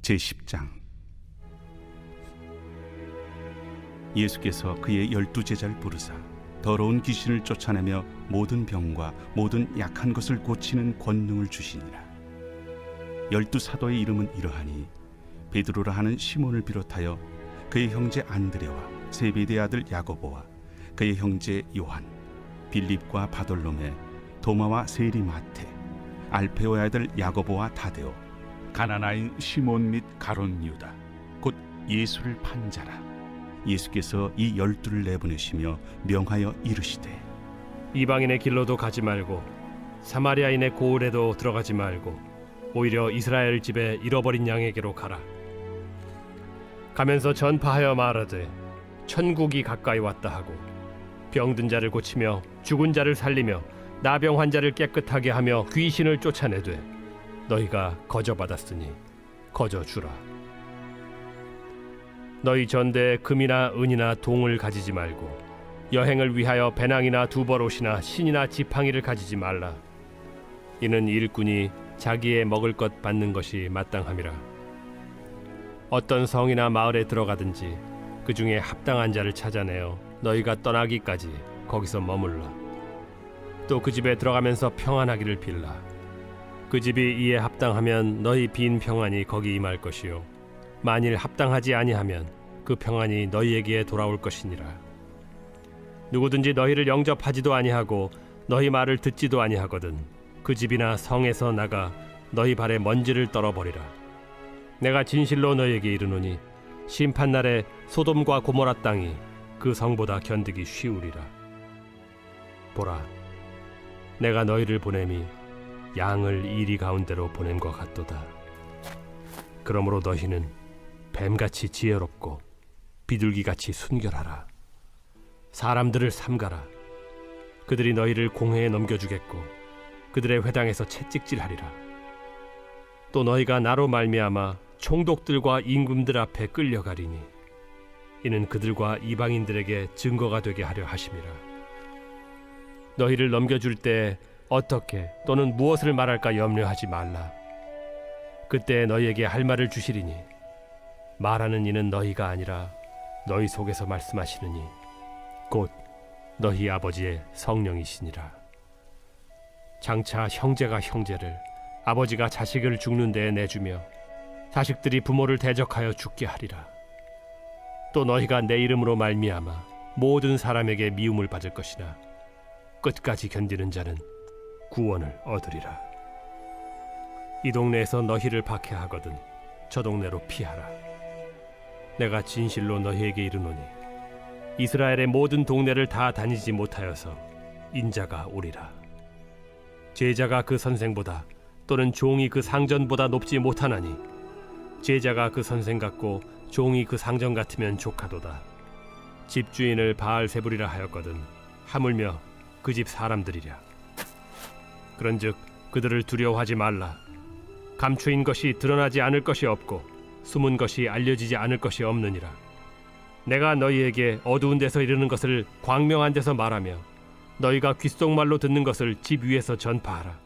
제10장. 예수께서 그의 12제자를 부르사 더러운 귀신을 쫓아내며 모든 병과 모든 약한 것을 고치는 권능을 주시니라. 12사도의 이름은 이러하니 베드로라 하는 시몬을 비롯하여 그의 형제 안드레와 세베대의 아들 야고보와 그의 형제 요한, 빌립과 바돌로메, 도마와 세리마테, 알페오의 아들 야고보와 다데오, 가나나인 시몬 및 가룟 유다, 곧 예수를 판 자라. 예수께서 이 12를 내보내시며 명하여 이르시되, 이방인의 길로도 가지 말고 사마리아인의 고을에도 들어가지 말고 오히려 이스라엘 집에 잃어버린 양에게로 가라. 가면서 전파하여 말하되 천국이 가까이 왔다 하고 병든 자를 고치며 죽은 자를 살리며 나병 환자를 깨끗하게 하며 귀신을 쫓아내되 너희가 거저받았으니 거저주라. 너희 전대에 금이나 은이나 동을 가지지 말고 여행을 위하여 배낭이나 두벌옷이나 신이나 지팡이를 가지지 말라. 이는 일꾼이 자기의 먹을 것 받는 것이 마땅함이라. 어떤 성이나 마을에 들어가든지 그 중에 합당한 자를 찾아내어 너희가 떠나기까지 거기서 머물라. 또 그 집에 들어가면서 평안하기를 빌라. 그 집이 이에 합당하면 너희 빈 평안이 거기 임할 것이요 만일 합당하지 아니하면 그 평안이 너희에게 돌아올 것이니라. 누구든지 너희를 영접하지도 아니하고 너희 말을 듣지도 아니하거든 그 집이나 성에서 나가 너희 발에 먼지를 떨어버리라. 내가 진실로 너희에게 이르노니 심판날에 소돔과 고모라 땅이 그 성보다 견디기 쉬우리라. 보라, 내가 너희를 보냄이 양을 이리 가운데로 보낸 것 같도다. 그러므로 너희는 뱀같이 지혜롭고 비둘기같이 순결하라. 사람들을 삼가라. 그들이 너희를 공회에 넘겨주겠고 그들의 회당에서 채찍질하리라. 또 너희가 나로 말미암아 총독들과 임금들 앞에 끌려가리니 이는 그들과 이방인들에게 증거가 되게 하려 하심이라. 너희를 넘겨줄 때 어떻게 또는 무엇을 말할까 염려하지 말라. 그때 너희에게 할 말을 주시리니 말하는 이는 너희가 아니라 너희 속에서 말씀하시느니 곧 너희 아버지의 성령이시니라. 장차 형제가 형제를 아버지가 자식을 죽는 데에 내주며 자식들이 부모를 대적하여 죽게 하리라. 또 너희가 내 이름으로 말미암아 모든 사람에게 미움을 받을 것이나 끝까지 견디는 자는 구원을 얻으리라. 이 동네에서 너희를 박해하거든 저 동네로 피하라. 내가 진실로 너희에게 이르노니 이스라엘의 모든 동네를 다 다니지 못하여서 인자가 오리라. 제자가 그 선생보다 또는 종이 그 상전보다 높지 못하나니 제자가 그 선생 같고 종이 그 상전 같으면 족하도다. 집주인을 바알세불이라 하였거든 하물며 그 집 사람들이랴. 그런즉 그들을 두려워하지 말라. 감추인 것이 드러나지 않을 것이 없고 숨은 것이 알려지지 않을 것이 없느니라. 내가 너희에게 어두운 데서 이르는 것을 광명한 데서 말하며 너희가 귓속말로 듣는 것을 집 위에서 전파하라.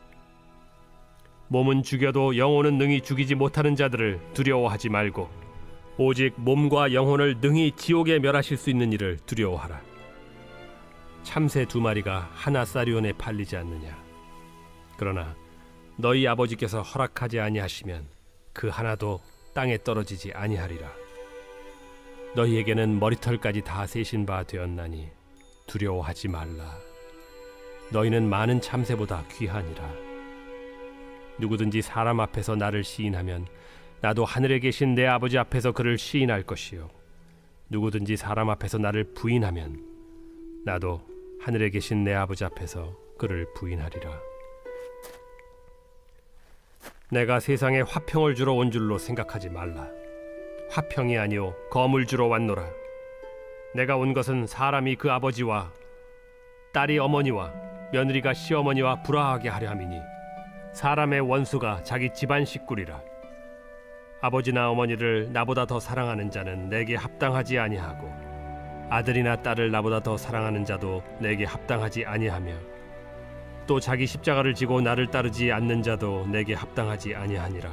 몸은 죽여도 영혼은 능히 죽이지 못하는 자들을 두려워하지 말고 오직 몸과 영혼을 능히 지옥에 멸하실 수 있는 이를 두려워하라. 참새 2마리가 하나 사리온에 팔리지 않느냐. 그러나 너희 아버지께서 허락하지 아니하시면 그 하나도 땅에 떨어지지 아니하리라. 너희에게는 머리털까지 다 세신 바 되었나니 두려워하지 말라. 너희는 많은 참새보다 귀하니라. 누구든지 사람 앞에서 나를 시인하면 나도 하늘에 계신 내 아버지 앞에서 그를 시인할 것이요 누구든지 사람 앞에서 나를 부인하면 나도 하늘에 계신 내 아버지 앞에서 그를 부인하리라. 내가 세상에 화평을 주러 온 줄로 생각하지 말라. 화평이 아니오 검을 주러 왔노라. 내가 온 것은 사람이 그 아버지와 딸이 어머니와 며느리가 시어머니와 불화하게 하려 함이니 사람의 원수가 자기 집안 식구리라. 아버지나 어머니를 나보다 더 사랑하는 자는 내게 합당하지 아니하고 아들이나 딸을 나보다 더 사랑하는 자도 내게 합당하지 아니하며 또 자기 십자가를 지고 나를 따르지 않는 자도 내게 합당하지 아니하니라.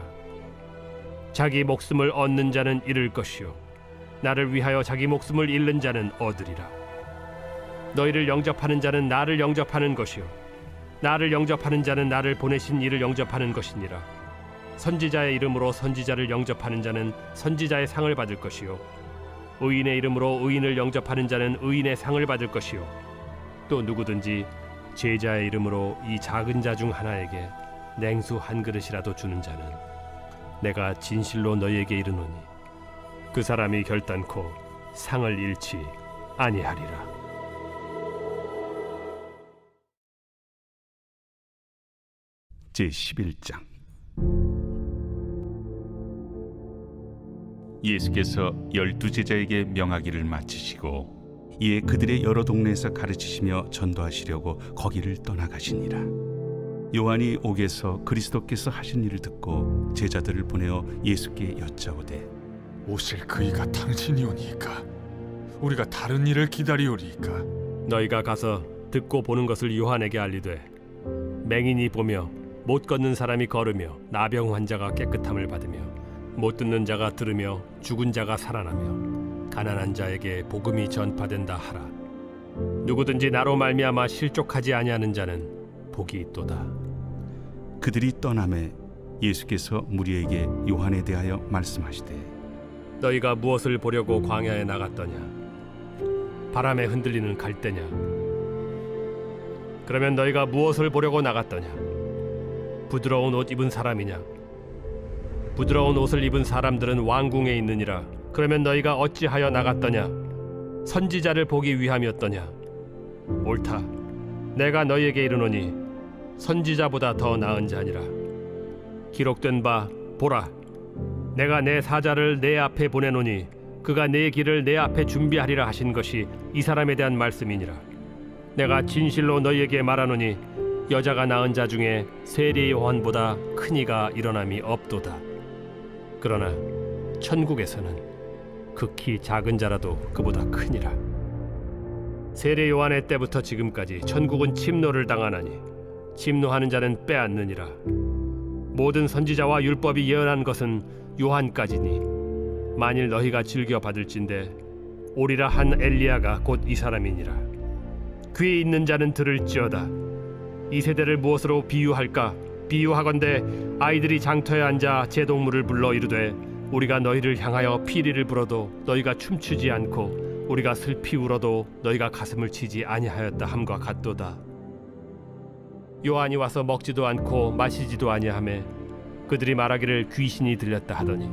자기 목숨을 얻는 자는 잃을 것이요 나를 위하여 자기 목숨을 잃는 자는 얻으리라. 너희를 영접하는 자는 나를 영접하는 것이요 나를 영접하는 자는 나를 보내신 이를 영접하는 것이니라. 선지자의 이름으로 선지자를 영접하는 자는 선지자의 상을 받을 것이요 의인의 이름으로 의인을 영접하는 자는 의인의 상을 받을 것이요 또 누구든지 제자의 이름으로 이 작은 자 중 하나에게 냉수 한 그릇이라도 주는 자는 내가 진실로 너희에게 이르노니 그 사람이 결단코 상을 잃지 아니하리라. 제11장. 예수께서 12제자에게 명하기를 마치시고 이에 그들의 여러 동네에서 가르치시며 전도하시려고 거기를 떠나가시니라. 요한이 옥에서 그리스도께서 하신 일을 듣고 제자들을 보내어 예수께 여짜오되 오실 그이가 당신이오니이까 우리가 다른 일을 기다리오리이까. 너희가 가서 듣고 보는 것을 요한에게 알리되 맹인이 보며 못 걷는 사람이 걸으며 나병 환자가 깨끗함을 받으며 못 듣는 자가 들으며 죽은 자가 살아나며 가난한 자에게 복음이 전파된다 하라. 누구든지 나로 말미암아 실족하지 아니하는 자는 복이 있도다. 그들이 떠나매 예수께서 무리에게 요한에 대하여 말씀하시되 너희가 무엇을 보려고 광야에 나갔더냐? 바람에 흔들리는 갈대냐? 그러면 너희가 무엇을 보려고 나갔더냐? 부드러운 옷 입은 사람이냐? 부드러운 옷을 입은 사람들은 왕궁에 있느니라. 그러면 너희가 어찌하여 나갔더냐? 선지자를 보기 위함이었더냐? 옳다. 내가 너희에게 이르노니 선지자보다 더 나은 자니라. 기록된 바 보라, 내가 내 사자를 내 앞에 보내노니 그가 내 길을 내 앞에 준비하리라 하신 것이 이 사람에 대한 말씀이니라. 내가 진실로 너희에게 말하노니 여자가 낳은 자 중에 세례 요한보다 큰 이가 일어남이 없도다. 그러나 천국에서는 극히 작은 자라도 그보다 크니라. 세례 요한의 때부터 지금까지 천국은 침노를 당하나니 침노하는 자는 빼앗느니라. 모든 선지자와 율법이 예언한 것은 요한까지니 만일 너희가 즐겨 받을진대 오리라 한 엘리야가 곧 이 사람이니라. 귀에 있는 자는 들을지어다. 이 세대를 무엇으로 비유할까? 비유하건대 아이들이 장터에 앉아 제동물을 불러 이르되 우리가 너희를 향하여 피리를 불어도 너희가 춤추지 않고 우리가 슬피 울어도 너희가 가슴을 치지 아니하였다 함과 같도다. 요한이 와서 먹지도 않고 마시지도 아니하매 그들이 말하기를 귀신이 들렸다 하더니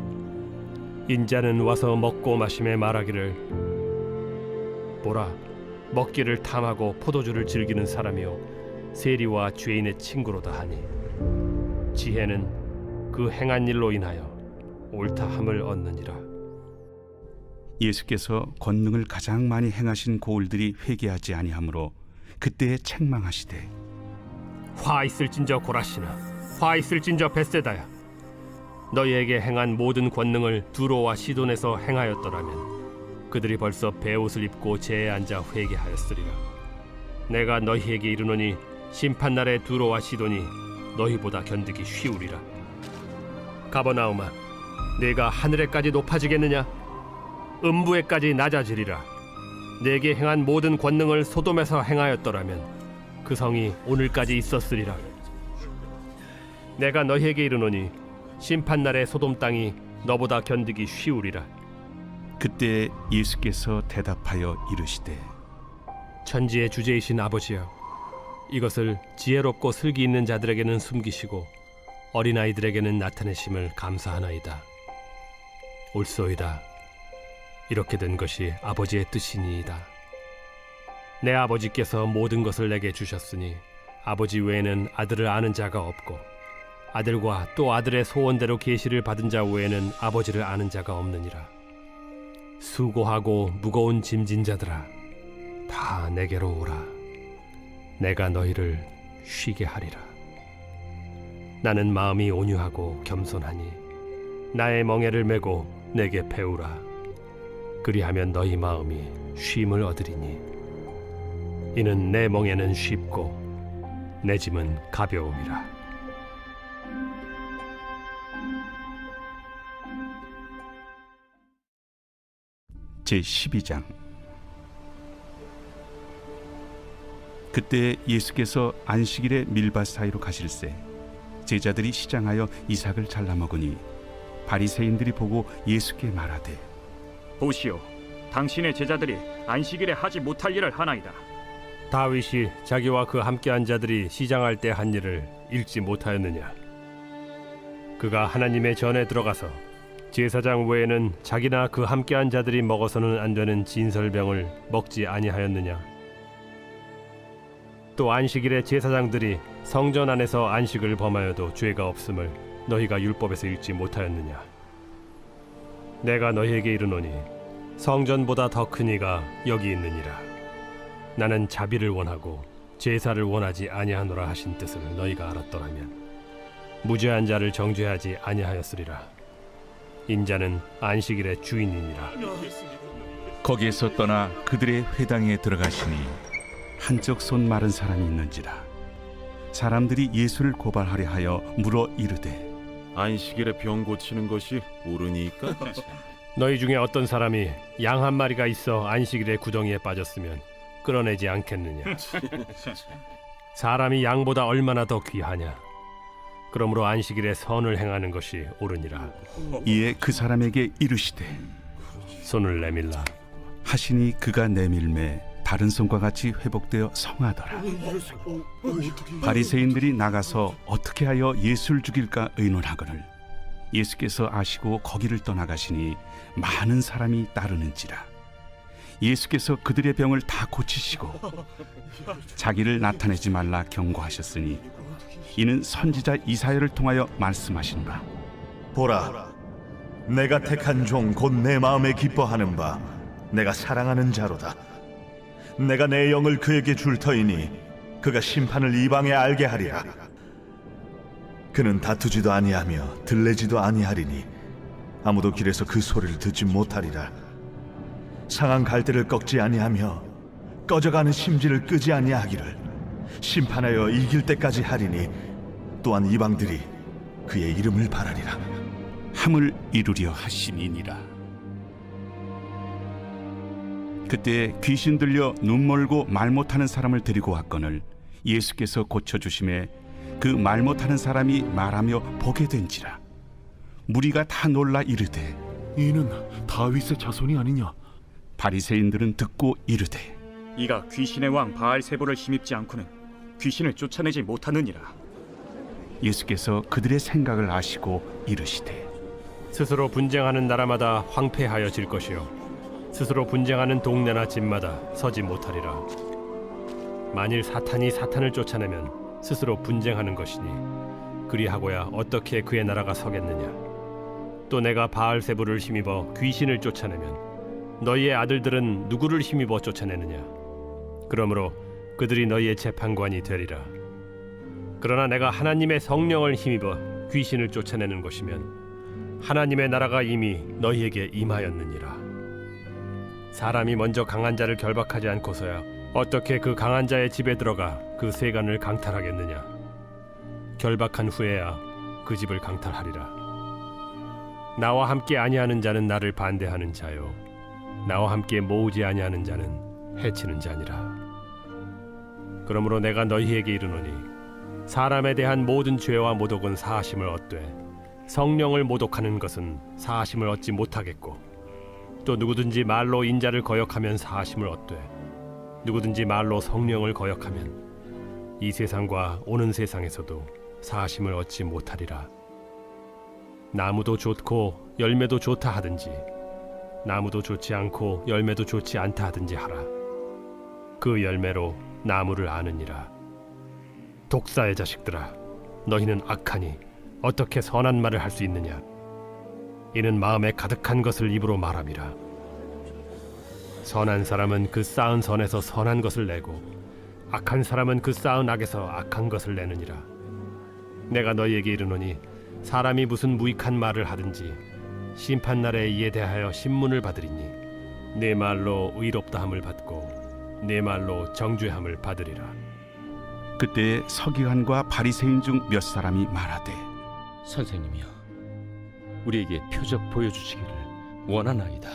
인자는 와서 먹고 마심에 말하기를 보라, 먹기를 탐하고 포도주를 즐기는 사람이요 세리와 죄인의 친구로다 하니 지혜는 그 행한 일로 인하여 옳다함을 얻느니라. 예수께서 권능을 가장 많이 행하신 고을들이 회개하지 아니하므로 그때에 책망하시되 화 있을진저 고라시나, 화 있을진저 벳세다야. 너희에게 행한 모든 권능을 두로와 시돈에서 행하였더라면 그들이 벌써 베옷을 입고 제에 앉아 회개하였으리라. 내가 너희에게 이르노니 심판날에 두로와 시돈이 너희보다 견디기 쉬우리라. 가버나움아, 네가 하늘에까지 높아지겠느냐? 음부에까지 낮아지리라. 내게 행한 모든 권능을 소돔에서 행하였더라면 그 성이 오늘까지 있었으리라. 내가 너희에게 이르노니 심판날에 소돔 땅이 너보다 견디기 쉬우리라. 그때 예수께서 대답하여 이르시되 천지의 주제이신 아버지여, 이것을 지혜롭고 슬기 있는 자들에게는 숨기시고 어린아이들에게는 나타내심을 감사하나이다. 옳소이다. 이렇게 된 것이 아버지의 뜻이니이다. 내 아버지께서 모든 것을 내게 주셨으니 아버지 외에는 아들을 아는 자가 없고 아들과 또 아들의 소원대로 계시를 받은 자 외에는 아버지를 아는 자가 없느니라. 수고하고 무거운 짐진 자들아, 다 내게로 오라. 내가 너희를 쉬게 하리라. 나는 마음이 온유하고 겸손하니 나의 멍에를 메고 내게 배우라. 그리하면 너희 마음이 쉼을 얻으리니 이는 내 멍에는 쉽고 내 짐은 가벼움이라. 제12장. 그때 예수께서 안식일에 밀밭 사이로 가실새 제자들이 시장하여 이삭을 잘라 먹으니 바리새인들이 보고 예수께 말하되, 보시오, 당신의 제자들이 안식일에 하지 못할 일을 하나이다. 다윗이 자기와 그 함께한 자들이 시장할 때 한 일을 읽지 못하였느냐? 그가 하나님의 전에 들어가서 제사장 외에는 자기나 그 함께한 자들이 먹어서는 안 되는 진설병을 먹지 아니하였느냐? 또 안식일에 제사장들이 성전 안에서 안식을 범하여도 죄가 없음을 너희가 율법에서 읽지 못하였느냐? 내가 너희에게 이르노니 성전보다 더 큰 이가 여기 있느니라. 나는 자비를 원하고 제사를 원하지 아니하노라 하신 뜻을 너희가 알았더라면 무죄한 자를 정죄하지 아니하였으리라. 인자는 안식일의 주인이니라. 거기에서 떠나 그들의 회당에 들어가시니 한쪽 손 마른 사람이 있는지라. 사람들이 예수를 고발하려 하여 물어 이르되, 안식일에 병 고치는 것이 옳으니까? 너희 중에 어떤 사람이 양 한 마리가 있어 안식일에 구덩이에 빠졌으면 끌어내지 않겠느냐? 사람이 양보다 얼마나 더 귀하냐? 그러므로 안식일에 선을 행하는 것이 옳으니라. 이에 그 사람에게 이르시되 손을 내밀라. 하시니 그가 내밀매 다른 손과 같이 회복되어 성하더라. 바리새인들이 나가서 어떻게 하여 예수를 죽일까 의논하거늘 예수께서 아시고 거기를 떠나가시니 많은 사람이 따르는지라. 예수께서 그들의 병을 다 고치시고 자기를 나타내지 말라 경고하셨으니 이는 선지자 이사야를 통하여 말씀하신 바, 보라, 내가 택한 종 곧 내 마음에 기뻐하는 바 내가 사랑하는 자로다. 내가 내 영을 그에게 줄 터이니 그가 심판을 이방에 알게 하리라. 그는 다투지도 아니하며 들레지도 아니하리니 아무도 길에서 그 소리를 듣지 못하리라. 상한 갈대를 꺾지 아니하며 꺼져가는 심지를 끄지 아니하기를 심판하여 이길 때까지 하리니 또한 이방들이 그의 이름을 바라리라. 함을 이루려 하시니니라. 그때 귀신 들려 눈 멀고 말 못하는 사람을 데리고 왔거늘 예수께서 고쳐주심에 그 말 못하는 사람이 말하며 보게 된지라. 무리가 다 놀라 이르되, 이는 다윗의 자손이 아니냐? 바리새인들은 듣고 이르되, 이가 귀신의 왕 바알세불을 힘입지 않고는 귀신을 쫓아내지 못하느니라. 예수께서 그들의 생각을 아시고 이르시되, 스스로 분쟁하는 나라마다 황폐하여질 것이요 스스로 분쟁하는 동네나 집마다 서지 못하리라. 만일 사탄이 사탄을 쫓아내면 스스로 분쟁하는 것이니 그리하고야 어떻게 그의 나라가 서겠느냐? 또 내가 바알세불을 힘입어 귀신을 쫓아내면 너희의 아들들은 누구를 힘입어 쫓아내느냐? 그러므로 그들이 너희의 재판관이 되리라. 그러나 내가 하나님의 성령을 힘입어 귀신을 쫓아내는 것이면 하나님의 나라가 이미 너희에게 임하였느니라. 사람이 먼저 강한 자를 결박하지 않고서야 어떻게 그 강한 자의 집에 들어가 그 세간을 강탈하겠느냐? 결박한 후에야 그 집을 강탈하리라. 나와 함께 아니하는 자는 나를 반대하는 자요 나와 함께 모으지 아니하는 자는 해치는 자니라. 그러므로 내가 너희에게 이르노니 사람에 대한 모든 죄와 모독은 사하심을 얻되 성령을 모독하는 것은 사하심을 얻지 못하겠고, 또 누구든지 말로 인자를 거역하면 사하심을 얻되 누구든지 말로 성령을 거역하면 이 세상과 오는 세상에서도 사하심을 얻지 못하리라. 나무도 좋고 열매도 좋다 하든지 나무도 좋지 않고 열매도 좋지 않다 하든지 하라. 그 열매로 나무를 아느니라. 독사의 자식들아, 너희는 악하니 어떻게 선한 말을 할 수 있느냐? 이는 마음에 가득한 것을 입으로 말함이라. 선한 사람은 그 쌓은 선에서 선한 것을 내고 악한 사람은 그 쌓은 악에서 악한 것을 내느니라. 내가 너희에게 이르노니 사람이 무슨 무익한 말을 하든지 심판날에 이에 대하여 신문을 받으리니 내 말로 의롭다함을 받고 내 말로 정죄함을 받으리라. 그때 서기관과 바리새인 중 몇 사람이 말하되, 선생님이여, 우리에게 표적 보여주시기를 원하나이다.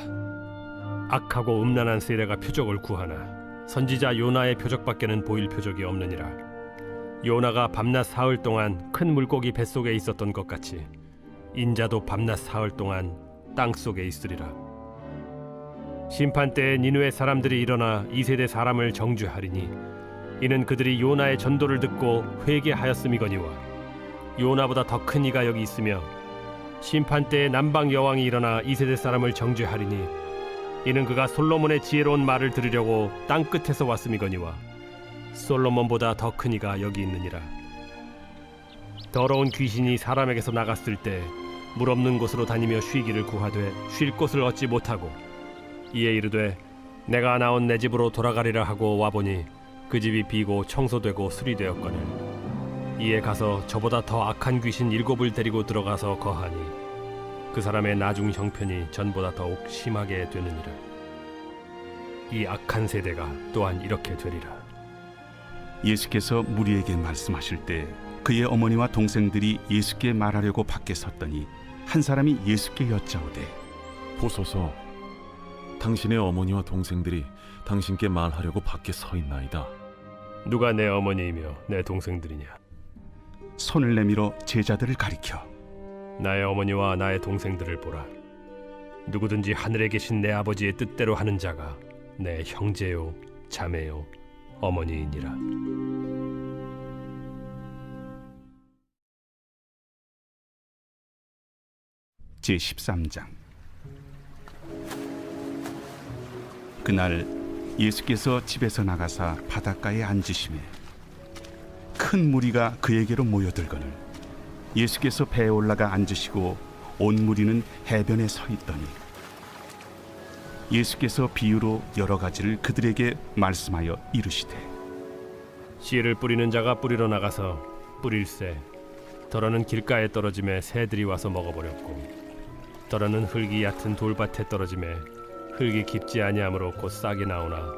악하고 음란한 세대가 표적을 구하나 선지자 요나의 표적밖에는 보일 표적이 없느니라. 요나가 밤낮 사흘 동안 큰 물고기 뱃속에 있었던 것 같이 인자도 밤낮 사흘 동안 땅 속에 있으리라. 심판 때에 니느웨 사람들이 일어나 이 세대 사람을 정죄하리니 이는 그들이 요나의 전도를 듣고 회개하였음이거니와 요나보다 더 큰 이가 여기 있으며 심판 때에 남방 여왕이 일어나 이 세대 사람을 정죄하리니 이는 그가 솔로몬의 지혜로운 말을 들으려고 땅 끝에서 왔음이거니와 솔로몬보다 더 큰 이가 여기 있느니라. 더러운 귀신이 사람에게서 나갔을 때 물 없는 곳으로 다니며 쉬기를 구하되 쉴 곳을 얻지 못하고 이에 이르되 내가 나온 내 집으로 돌아가리라 하고 와보니 그 집이 비고 청소되고 수리되었거늘 이에 가서 저보다 더 악한 귀신 7을 데리고 들어가서 거하니 그 사람의 나중 형편이 전보다 더욱 심하게 되느니라. 이 악한 세대가 또한 이렇게 되리라. 예수께서 무리에게 말씀하실 때 그의 어머니와 동생들이 예수께 말하려고 밖에 섰더니 한 사람이 예수께 여짜오되 보소서, 당신의 어머니와 동생들이 당신께 말하려고 밖에 서 있나이다. 누가 내 어머니이며 내 동생들이냐? 손을 내밀어 제자들을 가리켜 나의 어머니와 나의 동생들을 보라. 누구든지 하늘에 계신 내 아버지의 뜻대로 하는 자가 내 형제요 자매요 어머니이니라. 제13장. 그날 예수께서 집에서 나가사 바닷가에 앉으시매 큰 무리가 그에게로 모여들거늘 예수께서 배에 올라가 앉으시고 온 무리는 해변에 서 있더니 예수께서 비유로 여러 가지를 그들에게 말씀하여 이르시되 씨를 뿌리는 자가 뿌리러 나가서 뿌릴새 더러는 길가에 떨어짐에 새들이 와서 먹어버렸고 더러는 흙이 얕은 돌밭에 떨어짐에 흙이 깊지 아니하므로 곧 싹이 나오나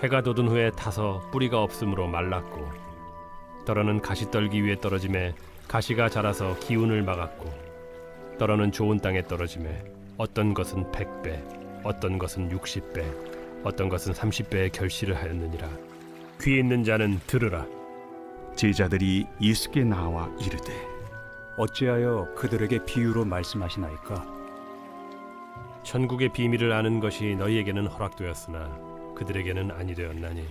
해가 돋은 후에 타서 뿌리가 없으므로 말랐고 더러는 가시떨기 위에 떨어짐에 가시가 자라서 기운을 막았고 더러는 좋은 땅에 떨어짐에 어떤 것은 100배 어떤 것은 60배 어떤 것은 30배의 결실을 하였느니라. 귀 있는 자는 들으라. 제자들이 예수께 나와 이르되 어찌하여 그들에게 비유로 말씀하시나이까? 천국의 비밀을 아는 것이 너희에게는 허락되었으나 그들에게는 아니 되었나니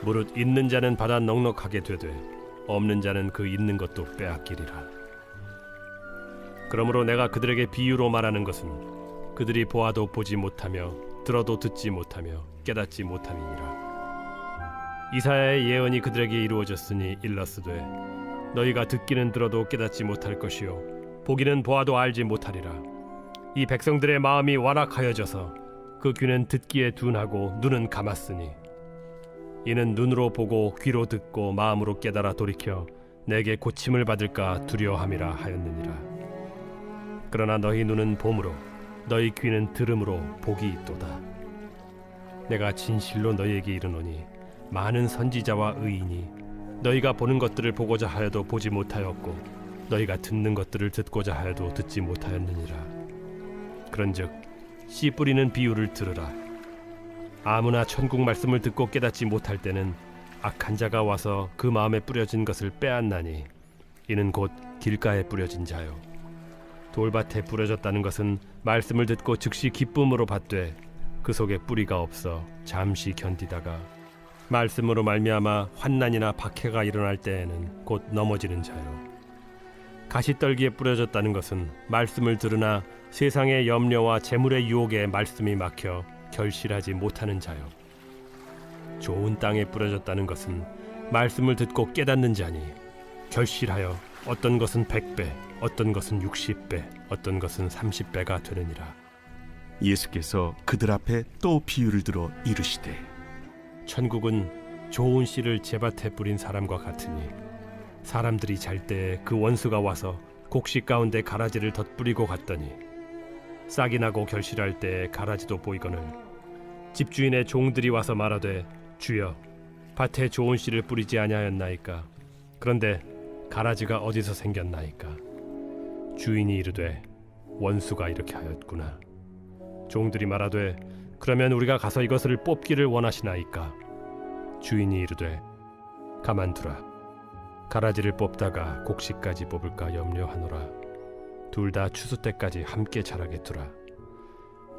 무릇 있는 자는 받아 넉넉하게 되되 없는 자는 그 있는 것도 빼앗기리라. 그러므로 내가 그들에게 비유로 말하는 것은 그들이 보아도 보지 못하며 들어도 듣지 못하며 깨닫지 못함이니라. 이사야의 예언이 그들에게 이루어졌으니 일렀으되 너희가 듣기는 들어도 깨닫지 못할 것이요 보기는 보아도 알지 못하리라. 이 백성들의 마음이 완악하여져서 그 귀는 듣기에 둔하고 눈은 감았으니 이는 눈으로 보고 귀로 듣고 마음으로 깨달아 돌이켜 내게 고침을 받을까 두려워함이라 하였느니라. 그러나 너희 눈은 봄으로 너희 귀는 들음으로 복이 있도다. 내가 진실로 너희에게 이르노니 많은 선지자와 의인이 너희가 보는 것들을 보고자 하여도 보지 못하였고 너희가 듣는 것들을 듣고자 하여도 듣지 못하였느니라. 그런즉 씨 뿌리는 비유를 들으라. 아무나 천국 말씀을 듣고 깨닫지 못할 때는 악한 자가 와서 그 마음에 뿌려진 것을 빼앗나니 이는 곧 길가에 뿌려진 자요 돌밭에 뿌려졌다는 것은 말씀을 듣고 즉시 기쁨으로 받되 그 속에 뿌리가 없어 잠시 견디다가 말씀으로 말미암아 환난이나 박해가 일어날 때에는 곧 넘어지는 자요 가시떨기에 뿌려졌다는 것은 말씀을 들으나 세상의 염려와 재물의 유혹에 말씀이 막혀 결실하지 못하는 자요 좋은 땅에 뿌려졌다는 것은 말씀을 듣고 깨닫는 자니 결실하여 어떤 것은 100배 어떤 것은 60배 어떤 것은 30배가 되느니라. 예수께서 그들 앞에 또 비유를 들어 이르시되 천국은 좋은 씨를 제밭에 뿌린 사람과 같으니 사람들이 잘 때에 그 원수가 와서 곡식 가운데 가라지를 덧뿌리고 갔더니 싹이 나고 결실할 때에 가라지도 보이거늘 집주인의 종들이 와서 말하되 주여 밭에 좋은 씨를 뿌리지 아니하였나이까? 그런데 가라지가 어디서 생겼나이까? 주인이 이르되 원수가 이렇게 하였구나. 종들이 말하되 그러면 우리가 가서 이것을 뽑기를 원하시나이까? 주인이 이르되 가만두라. 가라지를 뽑다가 곡식까지 뽑을까 염려하노라. 둘 다 추수 때까지 함께 자라게 두라.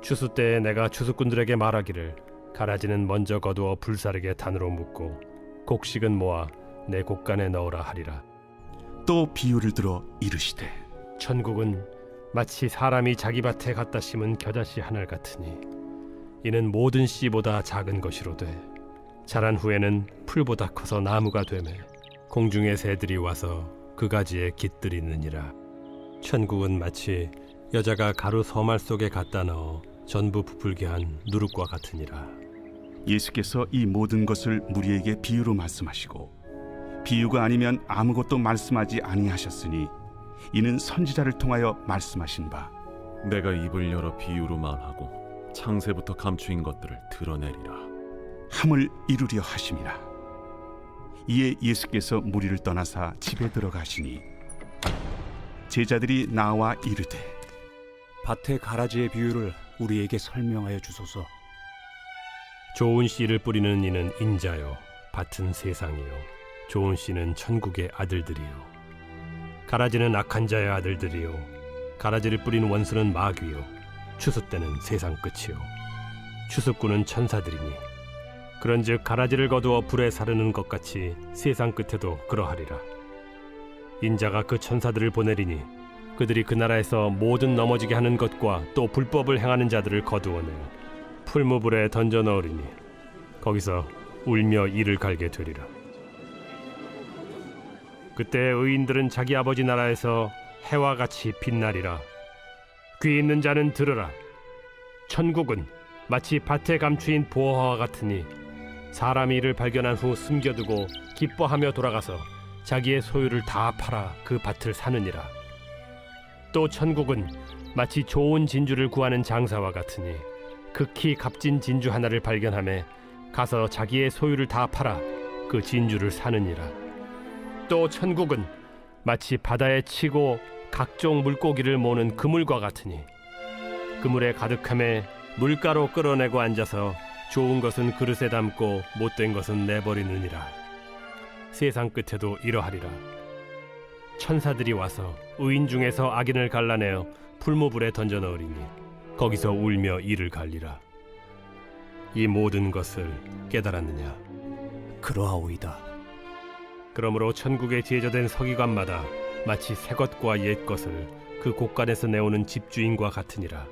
추수 때에 내가 추수꾼들에게 말하기를 가라지는 먼저 거두어 불사르게 단으로 묶고 곡식은 모아 내 곡간에 넣으라 하리라. 또 비유를 들어 이르시되 천국은 마치 사람이 자기 밭에 갖다 심은 겨자씨 하늘 같으니 이는 모든 씨보다 작은 것이로되 자란 후에는 풀보다 커서 나무가 되매 공중의 새들이 와서 그 가지에 깃들이느니라. 천국은 마치 여자가 가루 서말 속에 갖다 넣어 전부 부풀게 한 누룩과 같으니라. 예수께서 이 모든 것을 무리에게 비유로 말씀하시고 비유가 아니면 아무것도 말씀하지 아니하셨으니 이는 선지자를 통하여 말씀하신 바 내가 입을 열어 비유로 말하고 창세부터 감추인 것들을 드러내리라. 함을 이루려 하심이라. 이에 예수께서 무리를 떠나사 집에 들어가시니 제자들이 나와 이르되 밭의 가라지의 비유를 우리에게 설명하여 주소서. 좋은 씨를 뿌리는 이는 인자요 밭은 세상이요 좋은 씨는 천국의 아들들이요 가라지는 악한 자의 아들들이요 가라지를 뿌린 원수는 마귀요 추수 때는 세상 끝이요 추수꾼은 천사들이니 그런즉 가라지를 거두어 불에 사르는 것 같이 세상 끝에도 그러하리라. 인자가 그 천사들을 보내리니 그들이 그 나라에서 모든 넘어지게 하는 것과 또 불법을 행하는 자들을 거두어내어 풀무불에 던져 넣으리니 거기서 울며 이를 갈게 되리라. 그때 의인들은 자기 아버지 나라에서 해와 같이 빛나리라. 귀 있는 자는 들으라. 천국은 마치 밭에 감추인 보화와 같으니 사람이 이를 발견한 후 숨겨두고 기뻐하며 돌아가서 자기의 소유를 다 팔아 그 밭을 사느니라. 또 천국은 마치 좋은 진주를 구하는 장사와 같으니 극히 값진 진주 하나를 발견하며 가서 자기의 소유를 다 팔아 그 진주를 사느니라. 또 천국은 마치 바다에 치고 각종 물고기를 모는 그물과 같으니 그물에 가득함에 물가로 끌어내고 앉아서 좋은 것은 그릇에 담고 못된 것은 내버리느니라. 세상 끝에도 이러하리라. 천사들이 와서 의인 중에서 악인을 갈라내어 풀무불에 던져 넣으리니 거기서 울며 이를 갈리라. 이 모든 것을 깨달았느냐? 그러하오이다. 그러므로 천국에 제조된 서기관마다 마치 새 것과 옛 것을 그 곳간에서 내오는 집주인과 같으니라.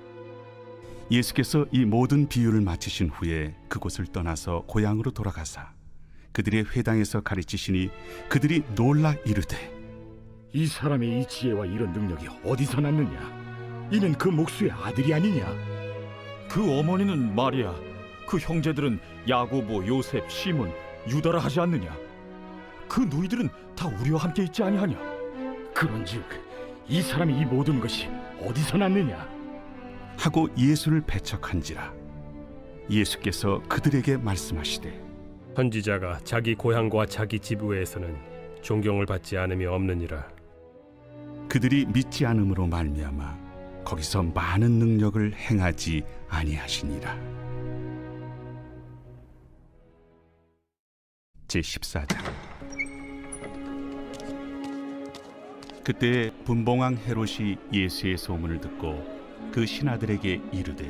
예수께서 이 모든 비유를 마치신 후에 그곳을 떠나서 고향으로 돌아가사 그들의 회당에서 가르치시니 그들이 놀라 이르되 이 사람의 이 지혜와 이런 능력이 어디서 났느냐? 이는 그 목수의 아들이 아니냐? 그 어머니는 마리아, 그 형제들은 야고보, 요셉, 시몬, 유다라 하지 않느냐? 그 누이들은 다 우리와 함께 있지 아니하냐? 그런즉 이 사람이 이 모든 것이 어디서 났느냐? 하고 예수를 배척한지라. 예수께서 그들에게 말씀하시되 선지자가 자기 고향과 자기 집 외에서는 존경을 받지 않음이 없느니라. 그들이 믿지 않음으로 말미암아 거기서 많은 능력을 행하지 아니하시니라. 제14장. 그때 분봉왕 헤롯이 예수의 소문을 듣고 그 신하들에게 이르되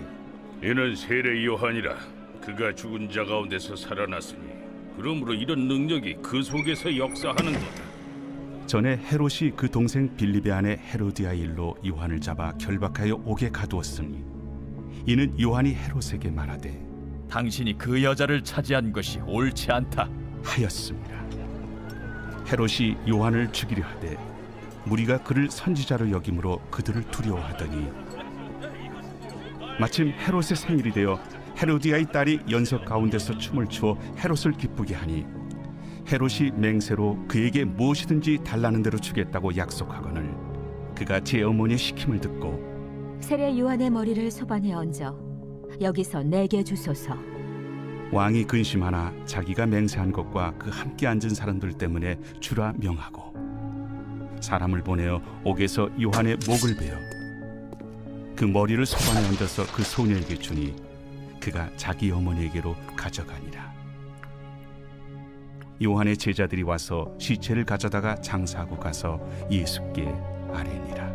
이는 세례 요한이라. 그가 죽은 자 가운데서 살아났으니 그러므로 이런 능력이 그 속에서 역사하는도다. 전에 헤롯이 그 동생 빌립의 아내 헤로디아 일로 요한을 잡아 결박하여 옥에 가두었으니 이는 요한이 헤롯에게 말하되 당신이 그 여자를 차지한 것이 옳지 않다 하였습니다. 헤롯이 요한을 죽이려 하되 무리가 그를 선지자로 여김으로 그들을 두려워하더니 마침 헤롯의 생일이 되어 헤로디아의 딸이 연석 가운데서 춤을 추어 헤롯을 기쁘게 하니 헤롯이 맹세로 그에게 무엇이든지 달라는 대로 주겠다고 약속하거늘 그가 제 어머니의 시킴을 듣고 세례 요한의 머리를 소반에 얹어 여기서 내게 주소서. 왕이 근심하나 자기가 맹세한 것과 그 함께 앉은 사람들 때문에 주라 명하고 사람을 보내어 옥에서 요한의 목을 베어 그 머리를 소반에 얹어서 그 소녀에게 주니 그가 자기 어머니에게로 가져가니라. 요한의 제자들이 와서 시체를 가져다가 장사하고 가서 예수께 아뢰니라.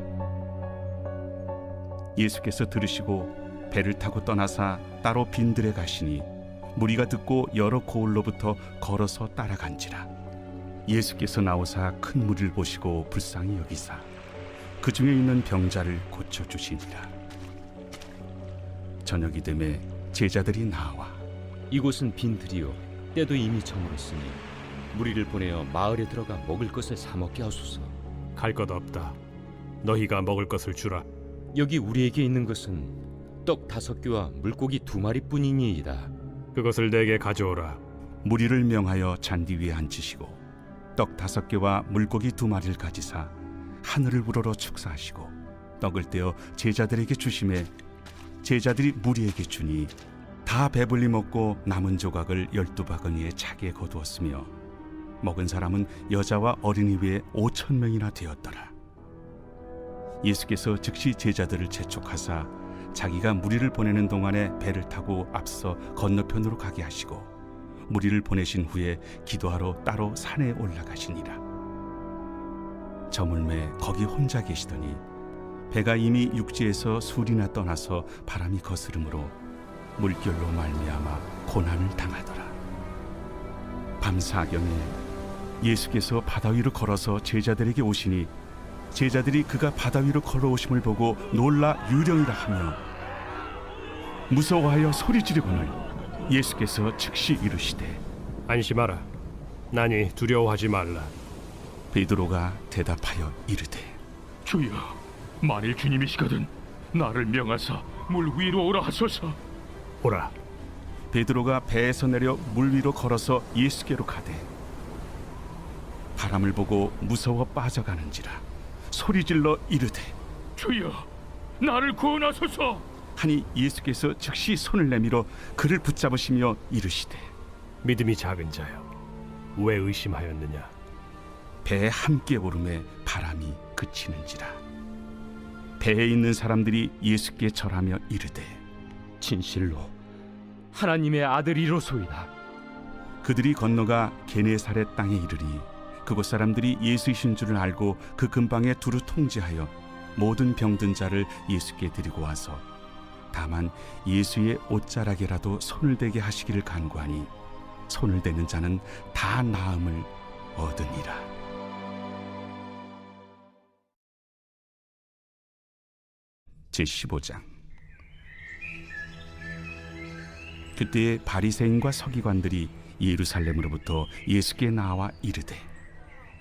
예수께서 들으시고 배를 타고 떠나사 따로 빈들에 가시니 무리가 듣고 여러 고을로부터 걸어서 따라간지라. 예수께서 나오사 큰 무리를 보시고 불쌍히 여기사 그 중에 있는 병자를 고쳐주시니라. 저녁이 되매 제자들이 나와 이곳은 빈들이요 때도 이미 저물었으니 무리를 보내어 마을에 들어가 먹을 것을 사 먹게 하소서. 갈 것 없다. 너희가 먹을 것을 주라. 여기 우리에게 있는 것은 떡 5개와 물고기 2마리뿐이니이다. 그것을 내게 가져오라. 무리를 명하여 잔디 위에 앉히시고 떡 5개와 물고기 2마리를 가지사 하늘을 우러러 축사하시고 떡을 떼어 제자들에게 주시매 제자들이 무리에게 주니 다 배불리 먹고 남은 조각을 12바구니에 차게 거두었으며 먹은 사람은 여자와 어린이 외에 5,000명이나 되었더라. 예수께서 즉시 제자들을 재촉하사 자기가 무리를 보내는 동안에 배를 타고 앞서 건너편으로 가게 하시고 무리를 보내신 후에 기도하러 따로 산에 올라가시니라. 저물매 거기 혼자 계시더니 배가 이미 육지에서 술이나 떠나서 바람이 거스름으로 물결로 말미암아 고난을 당하더라. 밤사경에 예수께서 바다 위로 걸어서 제자들에게 오시니 제자들이 그가 바다 위로 걸어오심을 보고 놀라 유령이라 하며 무서워하여 소리 지르거늘 예수께서 즉시 이르시되 안심하라. 나니 두려워하지 말라. 베드로가 대답하여 이르되 주여, 만일 주님이시거든 나를 명하사 물 위로 오라 하소서. 보라. 베드로가 배에서 내려 물 위로 걸어서 예수께로 가되 바람을 보고 무서워 빠져가는지라 소리질러 이르되 주여, 나를 구원하소서. 하니 예수께서 즉시 손을 내밀어 그를 붙잡으시며 이르시되 믿음이 작은 자여, 왜 의심하였느냐? 배에 함께 오름에 바람이 그치는지라. 배에 있는 사람들이 예수께 절하며 이르되 진실로 하나님의 아들이로소이다. 그들이 건너가 게네사렛 땅에 이르니 그곳 사람들이 예수이신 줄을 알고 그 근방에 두루 통제하여 모든 병든 자를 예수께 드리고 와서 다만 예수의 옷자락에라도 손을 대게 하시기를 간구하니 손을 대는 자는 다 나음을 얻으니라. 제15장. 그때에 바리새인과 서기관들이 예루살렘으로부터 예수께 나와 이르되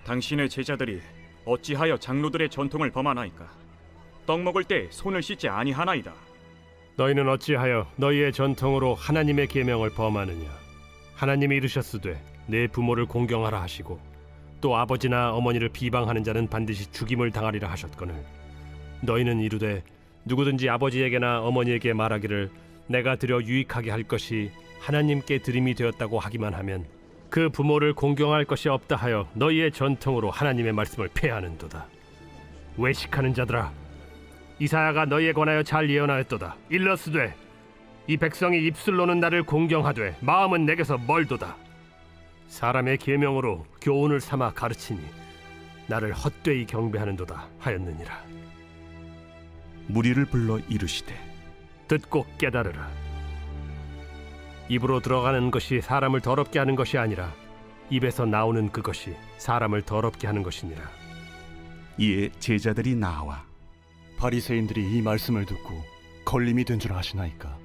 당신의 제자들이 어찌하여 장로들의 전통을 범하나이까? 떡 먹을 때 손을 씻지 아니하나이다. 너희는 어찌하여 너희의 전통으로 하나님의 계명을 범하느냐? 하나님이 이르셨으되 내 부모를 공경하라 하시고 또 아버지나 어머니를 비방하는 자는 반드시 죽임을 당하리라 하셨거늘 너희는 이르되 누구든지 아버지에게나 어머니에게 말하기를 내가 드려 유익하게 할 것이 하나님께 드림이 되었다고 하기만 하면 그 부모를 공경할 것이 없다 하여 너희의 전통으로 하나님의 말씀을 폐하는도다. 외식하는 자들아, 이사야가 너희에 관하여 잘 예언하였도다. 일러스되 이 백성이 입술로는 나를 공경하되 마음은 내게서 멀도다. 사람의 계명으로 교훈을 삼아 가르치니 나를 헛되이 경배하는도다 하였느니라. 무리를 불러 이르시되 듣고 깨달으라. 입으로 들어가는 것이 사람을 더럽게 하는 것이 아니라 입에서 나오는 그것이 사람을 더럽게 하는 것이니라. 이에 제자들이 나와 바리새인들이 이 말씀을 듣고 걸림이 된 줄 아시나이까?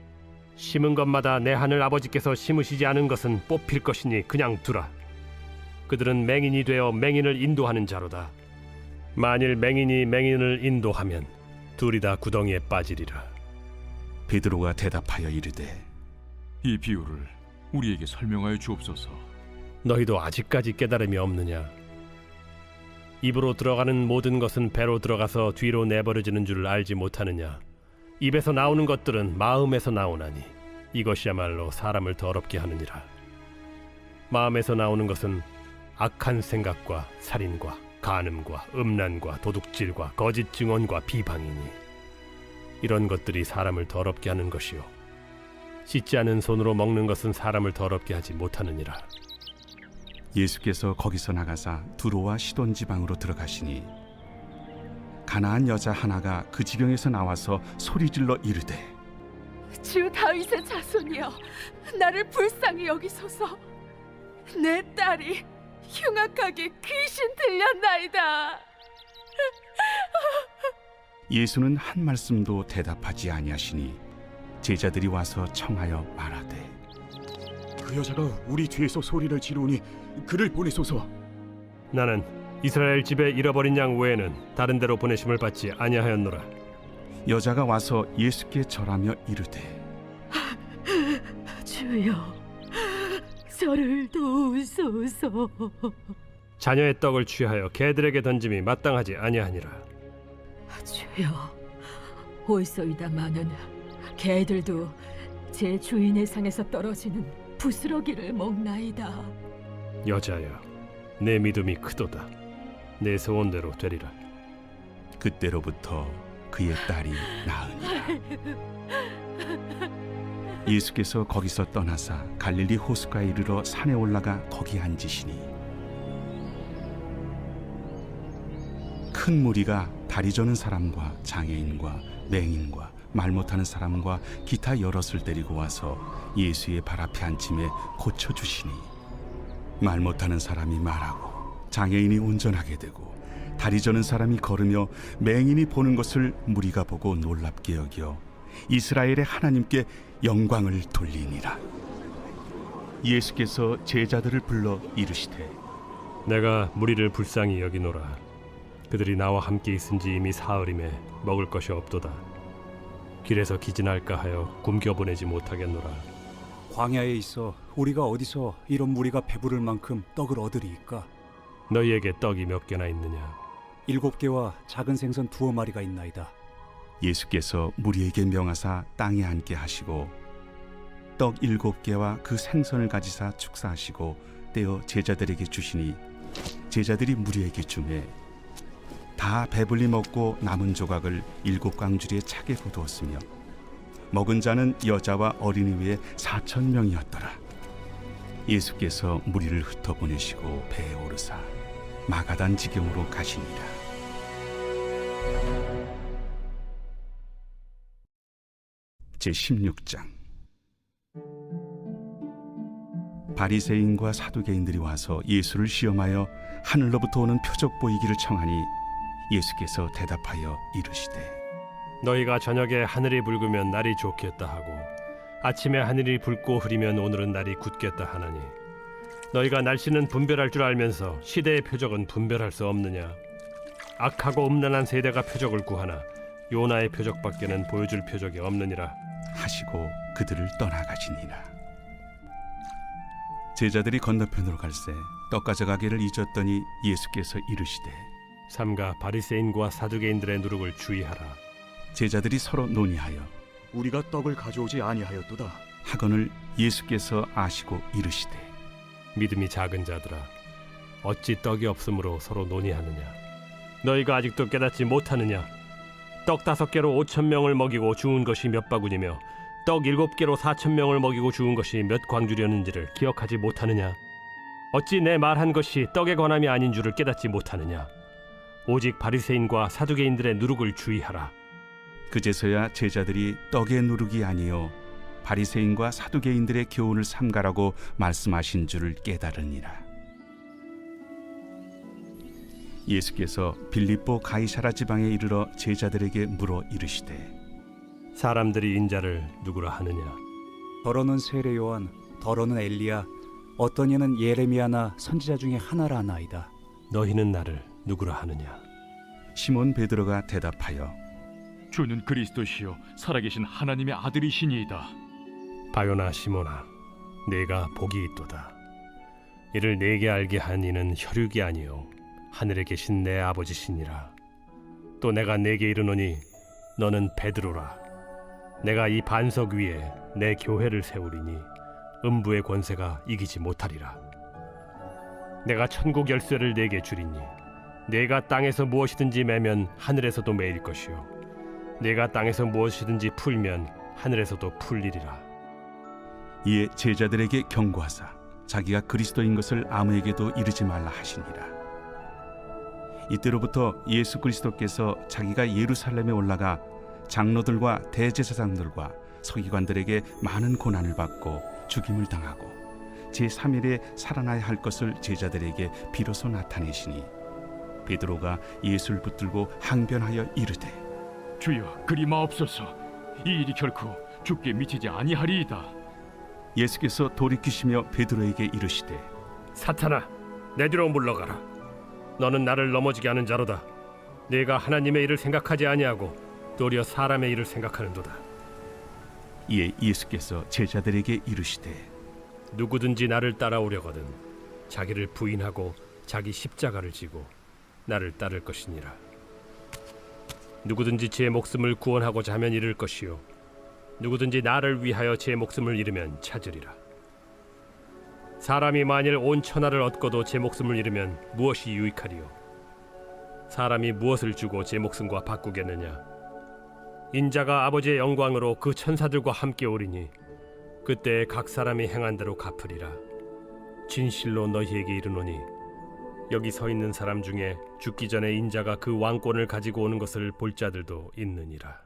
심은 것마다 내 하늘 아버지께서 심으시지 않은 것은 뽑힐 것이니 그냥 두라. 그들은 맹인이 되어 맹인을 인도하는 자로다. 만일 맹인이 맹인을 인도하면 둘이 다 구덩이에 빠지리라. 베드로가 대답하여 이르되 이 비유를 우리에게 설명하여 주옵소서. 너희도 아직까지 깨달음이 없느냐? 입으로 들어가는 모든 것은 배로 들어가서 뒤로 내버려지는 줄 알지 못하느냐? 입에서 나오는 것들은 마음에서 나오나니 이것이야말로 사람을 더럽게 하느니라. 마음에서 나오는 것은 악한 생각과 살인과 간음과 음란과 도둑질과 거짓 증언과 비방이니 이런 것들이 사람을 더럽게 하는 것이요 씻지 않은 손으로 먹는 것은 사람을 더럽게 하지 못하느니라. 예수께서 거기서 나가사 두로와 시돈 지방으로 들어가시니 가나안 여자 하나가 그 지경에서 나와서 소리질러 이르되 주 다윗의 자손이여, 나를 불쌍히 여기소서. 내 딸이 흉악하게 귀신 들렸나이다. 예수는 한 말씀도 대답하지 아니하시니 제자들이 와서 청하여 말하되 그 여자가 우리 뒤에서 소리를 지르니 그를 보내소서. 나는 이스라엘 집에 잃어버린 양 외에는 다른 데로 보내심을 받지 아니하였노라. 여자가 와서 예수께 절하며 이르되 주여, 저를 도우소서. 자녀의 떡을 취하여 개들에게 던짐이 마땅하지 아니하니라. 주여, 올소이다마는 개들도 제 주인의 상에서 떨어지는 부스러기를 먹나이다. 여자여, 내 믿음이 크도다. 내 소원대로 되리라. 그때로부터 그의 딸이 나으니라. 예수께서 거기서 떠나사 갈릴리 호수가에 이르러 산에 올라가 거기 앉으시니 큰 무리가 다리 저는 사람과 장애인과 맹인과 말 못하는 사람과 기타 여럿을 데리고 와서 예수의 발 앞에 앉힘에 고쳐주시니 말 못하는 사람이 말하고 장애인이 운전하게 되고 다리 저는 사람이 걸으며 맹인이 보는 것을 무리가 보고 놀랍게 여겨 이스라엘의 하나님께 영광을 돌리니라. 예수께서 제자들을 불러 이르시되 내가 무리를 불쌍히 여기노라. 그들이 나와 함께 있은지 이미 사흘임에 먹을 것이 없도다. 길에서 기진할까 하여 굶겨 보내지 못하겠노라. 광야에 있어 우리가 어디서 이런 무리가 배부를 만큼 떡을 얻으리이까? 너희에게 떡이 몇 개나 있느냐? 7개와 작은 생선 2마리가 있나이다. 예수께서 무리에게 명하사 땅에 앉게 하시고 떡 7개와 그 생선을 가지사 축사하시고 떼어 제자들에게 주시니 제자들이 무리에게 주매 다 배불리 먹고 남은 조각을 7광주리에 차게 거두었으며 먹은 자는 여자와 어린이 외에 4,000명이었더라. 예수께서 무리를 흩어보내시고 배에 오르사 마가단 지경으로 가시니라. 제16장. 바리새인과 사두개인들이 와서 예수를 시험하여 하늘로부터 오는 표적 보이기를 청하니 예수께서 대답하여 이르시되 너희가 저녁에 하늘이 붉으면 날이 좋겠다 하고 아침에 하늘이 붉고 흐리면 오늘은 날이 굳겠다 하나니 너희가 날씨는 분별할 줄 알면서 시대의 표적은 분별할 수 없느냐? 악하고 음란한 세대가 표적을 구하나 요나의 표적밖에는 보여줄 표적이 없느니라 하시고 그들을 떠나가시니라. 제자들이 건너편으로 갈새 떡 가져가기를 잊었더니 예수께서 이르시되 삼가 바리새인과 사두개인들의 누룩을 주의하라. 제자들이 서로 논의하여 우리가 떡을 가져오지 아니하였도다 하거늘 예수께서 아시고 이르시되 믿음이 작은 자들아, 어찌 떡이 없으므로 서로 논의하느냐? 너희가 아직도 깨닫지 못하느냐? 떡 5개로 5,000명을 먹이고 주운 것이 몇 바구니며 떡 7개로 4,000명을 먹이고 주운 것이 몇 광주렸는지를 기억하지 못하느냐? 어찌 내 말한 것이 떡에 관함이 아닌 줄을 깨닫지 못하느냐? 오직 바리새인과 사두개인들의 누룩을 주의하라. 그제서야 제자들이 떡의 누룩이 아니요 바리새인과 사두개인들의 교훈을 삼가라고 말씀하신 줄을 깨달으니라. 예수께서 빌립보 가이사라 지방에 이르러 제자들에게 물어 이르시되 사람들이 인자를 누구라 하느냐? 더러는 세례 요한, 더러는 엘리야, 어떤 이는 예레미야나 선지자 중에 하나라 하나이다. 너희는 나를 누구라 하느냐? 시몬 베드로가 대답하여 주는 그리스도시요 살아계신 하나님의 아들이시니이다. 바요나 시몬아, 네가 복이 있도다. 이를 내게 알게 한 이는 혈육이 아니요 하늘에 계신 내 아버지시니라. 또 내가 네게 이르노니 너는 베드로라. 내가 이 반석 위에 내 교회를 세우리니 음부의 권세가 이기지 못하리라. 내가 천국 열쇠를 네게 주리니 네가 땅에서 무엇이든지 매면 하늘에서도 매일 것이요 네가 땅에서 무엇이든지 풀면 하늘에서도 풀리리라. 이에 제자들에게 경고하사 자기가 그리스도인 것을 아무에게도 이르지 말라 하시니라. 이때로부터 예수 그리스도께서 자기가 예루살렘에 올라가 장로들과 대제사장들과 서기관들에게 많은 고난을 받고 죽임을 당하고 제3일에 살아나야 할 것을 제자들에게 비로소 나타내시니 베드로가 예수를 붙들고 항변하여 이르되 주여, 그리 마옵소서. 이 일이 결코 죽게 미치지 아니하리이다. 예수께서 돌이키시며 베드로에게 이르시되 사탄아, 내 뒤로 물러가라. 너는 나를 넘어지게 하는 자로다. 네가 하나님의 일을 생각하지 아니하고 도리어 사람의 일을 생각하는도다. 이에 예수께서 제자들에게 이르시되 누구든지 나를 따라오려거든 자기를 부인하고 자기 십자가를 지고 나를 따를 것이니라. 누구든지 제 목숨을 구원하고자 하면 잃을 것이요 누구든지 나를 위하여 제 목숨을 잃으면 찾으리라. 사람이 만일 온 천하를 얻고도 제 목숨을 잃으면 무엇이 유익하리요? 사람이 무엇을 주고 제 목숨과 바꾸겠느냐? 인자가 아버지의 영광으로 그 천사들과 함께 오리니 그때 각 사람이 행한 대로 갚으리라. 진실로 너희에게 이르노니 여기 서 있는 사람 중에 죽기 전에 인자가 그 왕권을 가지고 오는 것을 볼 자들도 있느니라.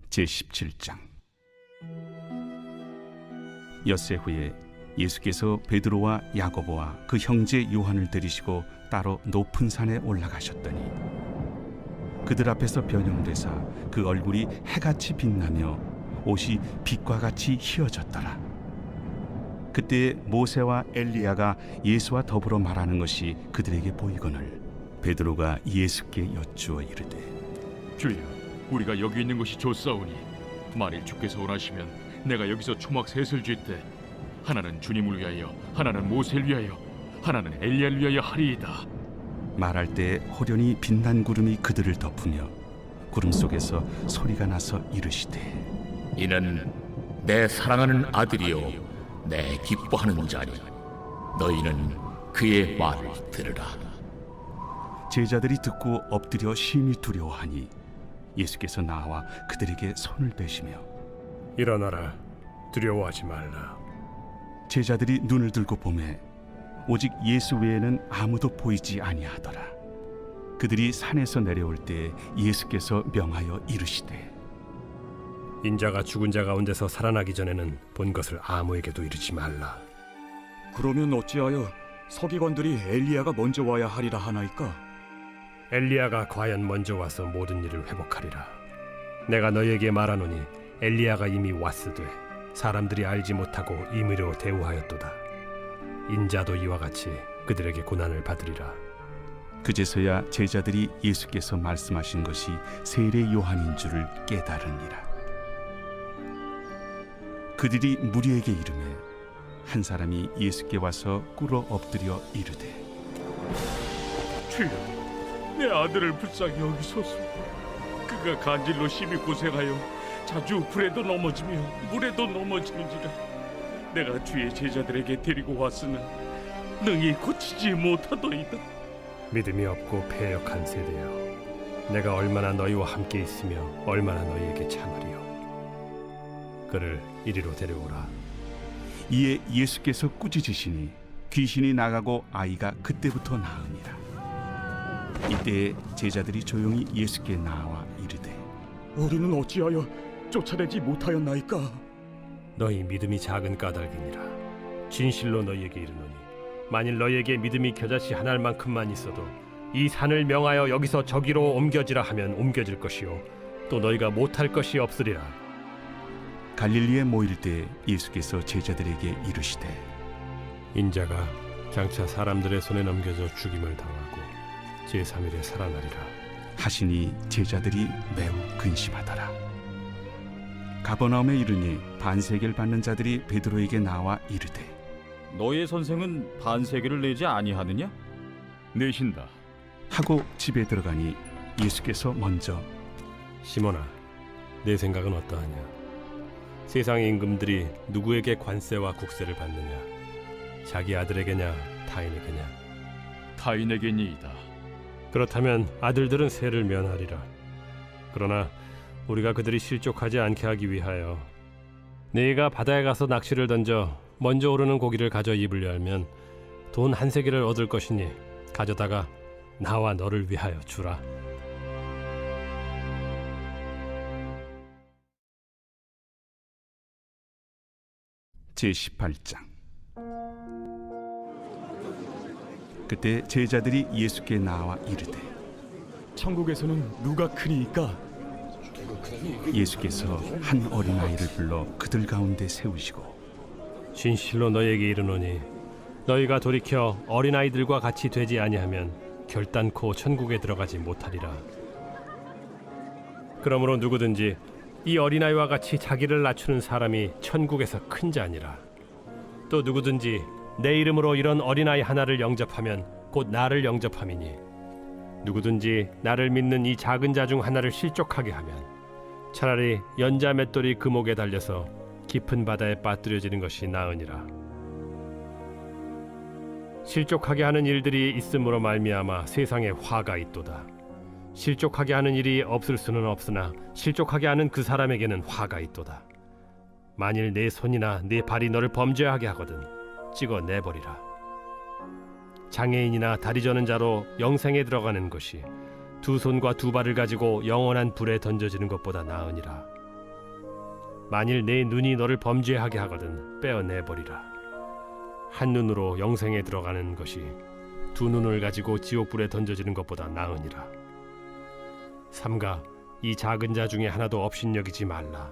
제17장. 엿새 후에 예수께서 베드로와 야고보와 그 형제 요한을 데리시고 따로 높은 산에 올라가셨더니 그들 앞에서 변형되사 그 얼굴이 해같이 빛나며 옷이 빛과 같이 희어졌더라. 그때 모세와 엘리야가 예수와 더불어 말하는 것이 그들에게 보이거늘 베드로가 예수께 여쭈어 이르되 주여, 우리가 여기 있는 것이 좋사오니 만일 주께서 원하시면 내가 여기서 초막 셋을 쥘때 하나는 주님을 위하여, 하나는 모세를 위하여, 하나는 엘리야를 위하여 하리이다. 말할 때 호련히 빛난 구름이 그들을 덮으며 구름 속에서 소리가 나서 이르시되 이는 내 사랑하는 아들이요 내 기뻐하는 자니 너희는 그의 말을 들으라. 제자들이 듣고 엎드려 심히 두려워하니 예수께서 나와 그들에게 손을 빼시며 일어나라, 두려워하지 말라. 제자들이 눈을 들고 보매 오직 예수 외에는 아무도 보이지 아니하더라. 그들이 산에서 내려올 때 예수께서 명하여 이르시되 인자가 죽은 자 가운데서 살아나기 전에는 본 것을 아무에게도 이르지 말라. 그러면 어찌하여 서기관들이 엘리야가 먼저 와야 하리라 하나이까? 엘리야가 과연 먼저 와서 모든 일을 회복하리라. 내가 너희에게 말하노니 엘리야가 이미 왔으되 사람들이 알지 못하고 임의로 대우하였도다. 인자도 이와 같이 그들에게 고난을 받으리라. 그제서야 제자들이 예수께서 말씀하신 것이 세례 요한인 줄을 깨달으니라. 그들이 무리에게 이르매 한 사람이 예수께 와서 꿇어 엎드려 이르되 주여, 내 아들을 불쌍히 여기소서. 그가 간질로 심히 고생하여 자주 불에도 넘어지며 물에도 넘어지는지라. 내가 주의 제자들에게 데리고 왔으나 능히 고치지 못하더이다. 믿음이 없고 패역한 세대여, 내가 얼마나 너희와 함께 있으며 얼마나 너희에게 참으리요. 그를 이리로 데려오라. 이에 예수께서 꾸짖으시니 귀신이 나가고 아이가 그때부터 나으니라. 이때 제자들이 조용히 예수께 나와 이르되 우리는 어찌하여 쫓아내지 못하였나이까? 너희 믿음이 작은 까닭이니라. 진실로 너희에게 이르노니 만일 너희에게 믿음이 겨자씨 한 알만큼만 있어도 이 산을 명하여 여기서 저기로 옮겨지라 하면 옮겨질 것이요 또 너희가 못할 것이 없으리라. 갈릴리에 모일 때 예수께서 제자들에게 이르시되 인자가 장차 사람들의 손에 넘겨져 죽임을 당하고 제3일에 살아나리라 하시니 제자들이 매우 근심하더라. 가버나움에 이르니 반세계를 받는 자들이 베드로에게 나와 이르되 너의 선생은 반세계를 내지 아니하느냐? 내신다. 하고 집에 들어가니 예수께서 먼저 시몬아, 내 생각은 어떠하냐? 세상의 임금들이 누구에게 관세와 국세를 받느냐? 자기 아들에게냐 타인에게냐? 타인에게니이다. 그렇다면 아들들은 세를 면하리라. 그러나 우리가 그들이 실족하지 않게 하기 위하여 네가 바다에 가서 낚시를 던져 먼저 오르는 고기를 가져 입을 열면 돈 한 세겔을 얻을 것이니 가져다가 나와 너를 위하여 주라. 제18장. 그때 제자들이 예수께 나와 이르되 천국에서는 누가 크니이까? 예수께서 한 어린아이를 불러 그들 가운데 세우시고 진실로 너희에게 이르노니 너희가 돌이켜 어린아이들과 같이 되지 아니하면 결단코 천국에 들어가지 못하리라. 그러므로 누구든지 이 어린아이와 같이 자기를 낮추는 사람이 천국에서 큰 자니라. 또 누구든지 내 이름으로 이런 어린아이 하나를 영접하면 곧 나를 영접함이니 누구든지 나를 믿는 이 작은 자 중 하나를 실족하게 하면 차라리 연자 맷돌이 그 목에 달려서 깊은 바다에 빠뜨려지는 것이 나으니라. 실족하게 하는 일들이 있음으로 말미암아 세상에 화가 있도다. 실족하게 하는 일이 없을 수는 없으나 실족하게 하는 그 사람에게는 화가 있도다. 만일 내 손이나 내 발이 너를 범죄하게 하거든 찍어 내버리라. 장애인이나 다리 저는 자로 영생에 들어가는 것이 두 손과 두 발을 가지고 영원한 불에 던져지는 것보다 나으니라. 만일 내 눈이 너를 범죄하게 하거든 빼어 내버리라. 한 눈으로 영생에 들어가는 것이 두 눈을 가지고 지옥불에 던져지는 것보다 나으니라. 삼가 이 작은 자 중에 하나도 업신여기지 말라.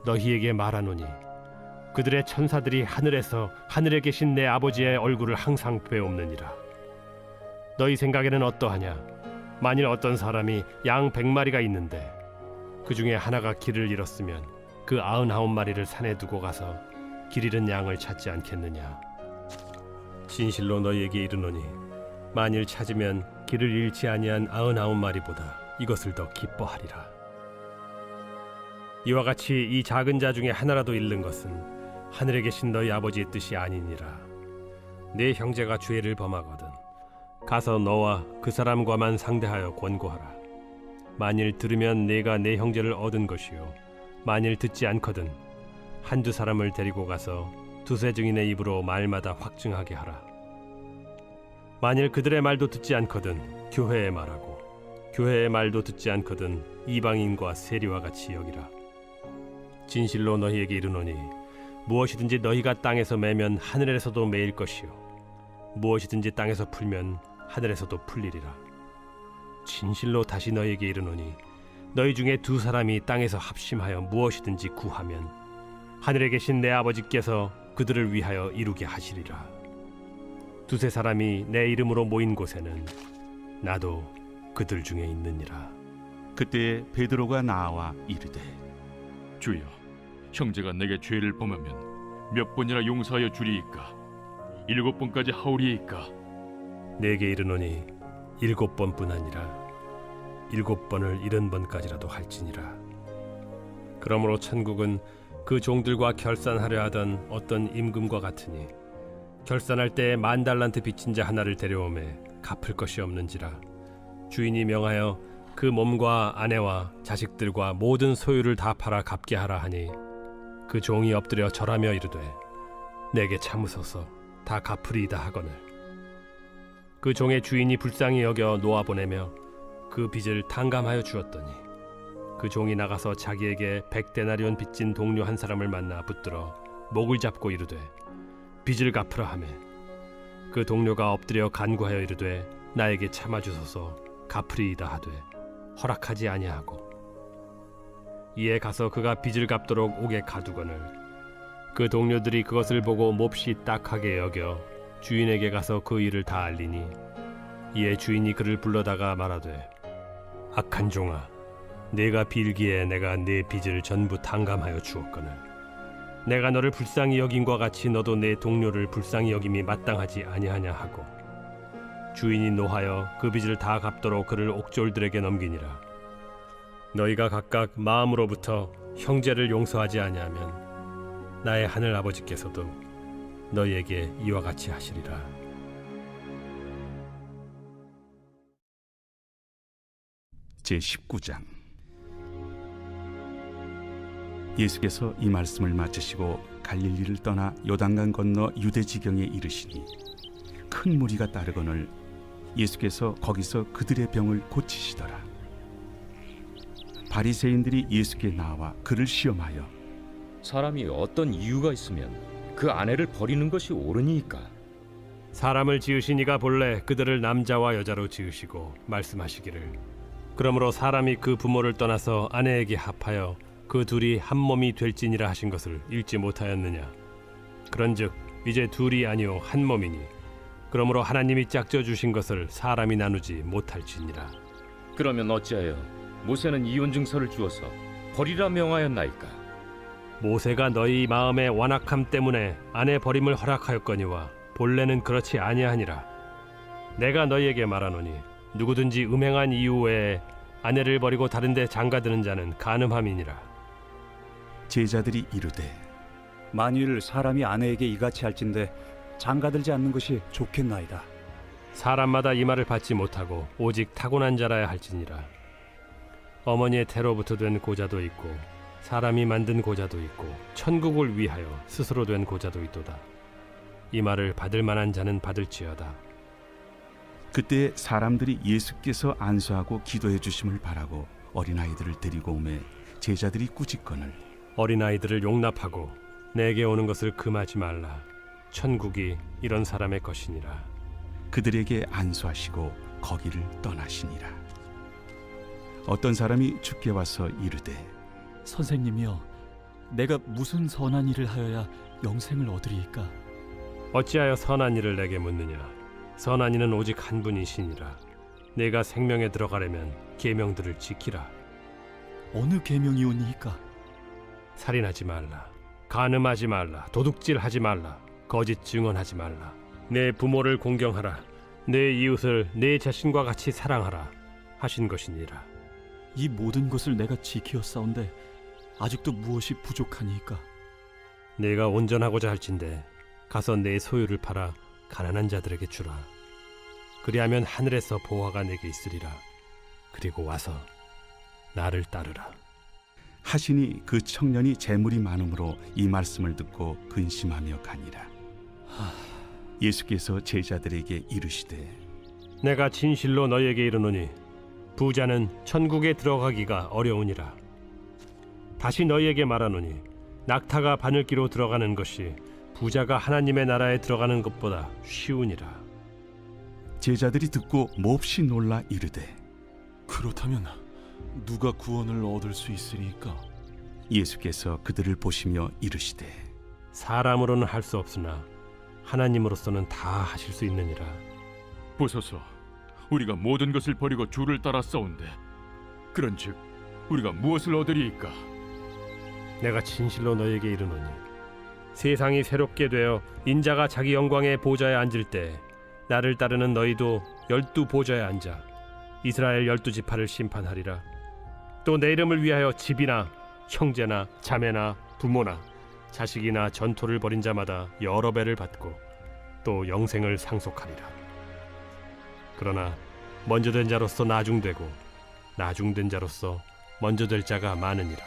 너희에게 말하노니 그들의 천사들이 하늘에서 하늘에 계신 내 아버지의 얼굴을 항상 뵈옵느니라. 너희 생각에는 어떠하냐? 만일 어떤 사람이 양 100마리가 있는데 그 중에 하나가 길을 잃었으면 그 99마리를 산에 두고 가서 길 잃은 양을 찾지 않겠느냐? 진실로 너희에게 이르노니 만일 찾으면 길을 잃지 아니한 99마리보다 이것을 더 기뻐하리라. 이와 같이 이 작은 자 중에 하나라도 잃는 것은 하늘에 계신 너희 아버지의 뜻이 아니니라. 내 형제가 죄를 범하거든 가서 너와 그 사람과만 상대하여 권고하라. 만일 들으면 내가 내 형제를 얻은 것이요 만일 듣지 않거든 한두 사람을 데리고 가서 두세 증인의 입으로 말마다 확증하게 하라. 만일 그들의 말도 듣지 않거든 교회에 말하고 교회의 말도 듣지 않거든 이방인과 세리와 같이 여기라. 진실로 너희에게 이르노니 무엇이든지 너희가 땅에서 매면 하늘에서도 매일 것이요 무엇이든지 땅에서 풀면 하늘에서도 풀리리라. 진실로 다시 너희에게 이르노니 너희 중에 두 사람이 땅에서 합심하여 무엇이든지 구하면 하늘에 계신 내 아버지께서 그들을 위하여 이루게 하시리라. 두세 사람이 내 이름으로 모인 곳에는 나도 그들 중에 있느니라. 그때 베드로가 나와 이르되 주여, 형제가 내게 죄를 범하면 몇 번이나 용서하여 주리이까? 7번까지 하오리이까? 내게 이르노니 7번뿐 아니라 7번을 70번까지라도 할지니라. 그러므로 천국은 그 종들과 결산하려 하던 어떤 임금과 같으니 결산할 때 10,000달란트 빚진 자 하나를 데려오매 갚을 것이 없는지라. 주인이 명하여 그 몸과 아내와 자식들과 모든 소유를 다 팔아 갚게 하라 하니 그 종이 엎드려 절하며 이르되 내게 참으소서 다 갚으리이다 하거늘 그 종의 주인이 불쌍히 여겨 놓아보내며 그 빚을 탕감하여 주었더니 그 종이 나가서 자기에게 100데나리온 빚진 동료 한 사람을 만나 붙들어 목을 잡고 이르되 빚을 갚으라 하매 그 동료가 엎드려 간구하여 이르되 나에게 참아주소서 갚으리이다 하되 허락하지 아니하고 이에 가서 그가 빚을 갚도록 옥에 가두거늘 그 동료들이 그것을 보고 몹시 딱하게 여겨 주인에게 가서 그 일을 다 알리니 이에 주인이 그를 불러다가 말하되 악한 종아 내가 빌기에 내가 네 빚을 전부 탕감하여 주었거늘 내가 너를 불쌍히 여김과 같이 너도 내 동료를 불쌍히 여김이 마땅하지 아니하냐 하고 주인이 노하여 그 빚을 다 갚도록 그를 옥졸들에게 넘기니라. 너희가 각각 마음으로부터 형제를 용서하지 아니하면 나의 하늘 아버지께서도 너희에게 이와 같이 하시리라. 제19장. 예수께서 이 말씀을 마치시고 갈릴리를 떠나 요단강 건너 유대 지경에 이르시니 큰 무리가 따르거늘 예수께서 거기서 그들의 병을 고치시더라. 바리새인들이 예수께 나와 그를 시험하여 사람이 어떤 이유가 있으면 그 아내를 버리는 것이 옳으니까. 사람을 지으신 이가 본래 그들을 남자와 여자로 지으시고 말씀하시기를 그러므로 사람이 그 부모를 떠나서 아내에게 합하여 그 둘이 한 몸이 될지니라 하신 것을 읽지 못하였느냐. 그런즉 이제 둘이 아니요 한 몸이니 그러므로 하나님이 짝져 주신 것을 사람이 나누지 못할지니라. 그러면 어찌하여 모세는 이혼 증서를 주어서 버리라 명하였나이까? 모세가 너희 마음의 완악함 때문에 아내 버림을 허락하였거니와 본래는 그렇지 아니하니라. 내가 너희에게 말하노니 누구든지 음행한 이유 외에 아내를 버리고 다른 데 장가드는 자는 간음함이니라. 제자들이 이르되 만일 사람이 아내에게 이같이 할진대 장가들지 않는 것이 좋겠나이다. 사람마다 이 말을 받지 못하고 오직 타고난 자라야 할지니라. 어머니의 태로부터 된 고자도 있고 사람이 만든 고자도 있고 천국을 위하여 스스로 된 고자도 있도다. 이 말을 받을 만한 자는 받을지어다. 그때 사람들이 예수께서 안수하고 기도해 주심을 바라고 어린아이들을 데리고 오매 제자들이 꾸짖거늘 어린아이들을 용납하고 내게 오는 것을 금하지 말라. 천국이 이런 사람의 것이니라. 그들에게 안수하시고 거기를 떠나시니라. 어떤 사람이 주께 와서 이르되 선생님이여, 내가 무슨 선한 일을 하여야 영생을 얻으리이까? 어찌하여 선한 일을 내게 묻느냐. 선한 이는 오직 한 분이시니라. 내가 생명에 들어가려면 계명들을 지키라. 어느 계명이오니이까? 살인하지 말라. 간음하지 말라. 도둑질하지 말라. 거짓 증언하지 말라. 내 부모를 공경하라. 내 이웃을 내 자신과 같이 사랑하라 하신 것이니라. 이 모든 것을 내가 지키었사온데 아직도 무엇이 부족하니이까? 내가 온전하고자 할진대 가서 내 소유를 팔아 가난한 자들에게 주라. 그리하면 하늘에서 보화가 내게 있으리라. 그리고 와서 나를 따르라. 하시니 그 청년이 재물이 많음으로 이 말씀을 듣고 근심하며 가니라. 예수께서 제자들에게 이르시되 내가 진실로 너희에게 이르노니 부자는 천국에 들어가기가 어려우니라. 다시 너희에게 말하노니 낙타가 바늘기로 들어가는 것이 부자가 하나님의 나라에 들어가는 것보다 쉬우니라. 제자들이 듣고 몹시 놀라 이르되 그렇다면 누가 구원을 얻을 수 있으리까? 예수께서 그들을 보시며 이르시되 사람으로는 할 수 없으나 하나님으로서는 다 하실 수 있느니라. 보소서, 우리가 모든 것을 버리고 주를 따라 싸운데 그런즉 우리가 무엇을 얻으리이까? 내가 진실로 너희에게 이르노니 세상이 새롭게 되어 인자가 자기 영광의 보좌에 앉을 때 나를 따르는 너희도 12 보좌에 앉아 이스라엘 12지파를 심판하리라. 또 내 이름을 위하여 집이나 형제나 자매나 부모나 자식이나 전토를 벌인 자마다 여러 배를 받고 또 영생을 상속하리라. 그러나 먼저 된 자로서 나중되고 나중된 자로서 먼저 될 자가 많으니라.